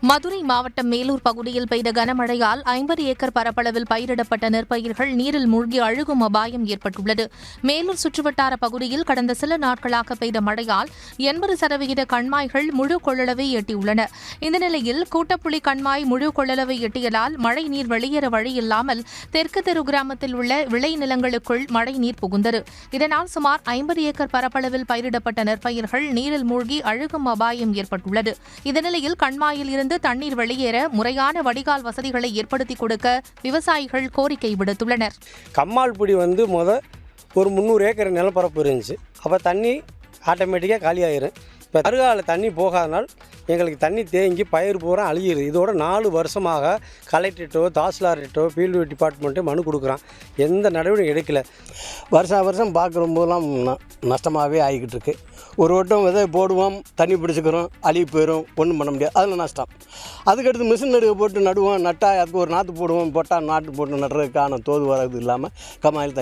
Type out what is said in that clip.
மதுரை மாவட்டம் மேலூர் பகுதியில் பெய்த கனமழையால் 50 ஏக்கர் பரப்பளவில் பயிரிடப்பட்ட நெற்பயிர்கள் நீரில் மூழ்கி அழுகும் அபாயம் ஏற்பட்டுள்ளது. மேலூர் சுற்றுவட்டார பகுதியில் கடந்த சில நாட்களாக பெய்த மழையால் 80% கண்மாய்கள் முழு கொள்ளளவை எட்டியுள்ளன. இந்த நிலையில் கூட்டப்புலி கண்மாய் முழு கொள்ளளவை எட்டியதால் மழை நீர் வெளியேற வழியில்லாமல் தெற்கு தெரு கிராமத்தில் உள்ள விளை நிலங்களுக்குள் மழை நீர் புகுந்தது. இதனால் சுமார் 50 ஏக்கர் பரப்பளவில் பயிரிடப்பட்ட நெற்பயிர்கள் நீரில் மூழ்கி அழுகும் அபாயம் ஏற்பட்டுள்ளது. இந்த நிலையில் கண்மாயில் இருந்து தண்ணீர் வெளியேற முறையான வடிகால் வசதிகளை ஏற்படுத்தி கொடுக்க விவசாயிகள் கோரிக்கை விடுத்துள்ளனர். கம்மால்புடி ஒரு 300 ஏக்கர் நிலப்பரப்பு இருந்துச்சு. அப்போ தண்ணி ஆட்டோமேட்டிக்காக காலியாயிரும். இப்போ அருகால தண்ணி போகாதனால் எங்களுக்கு தண்ணி தேங்கி பயிர் பூரா அழியிறது. இதோட 4 வருஷமாக கலெக்டர்கிட்டோ தாசில்தார்கிட்டோ ஃபீல்டு டிபார்ட்மெண்ட்டு மனு கொடுக்குறான். எந்த நடவடிக்கை எடுக்கல. வருஷம் பார்க்குற போதெல்லாம் நஷ்டமாகவே ஆகிக்கிட்டு இருக்கு. ஒரு வட்டம் விதை போடுவோம், தண்ணி பிடிச்சிக்கிறோம், அழுகி போயிடும், ஒன்றும் பண்ண முடியாது, அதில் நஷ்டம். அதுக்கடுத்து மிஷின் நடுவை போட்டு நடுவோம், நட்டால் அதுக்கு ஒரு நாற்று போடுவோம், போட்டால் நாற்று போட்டு நடுறதுக்கான தோது வரது இல்லாமல் கம்மாயில்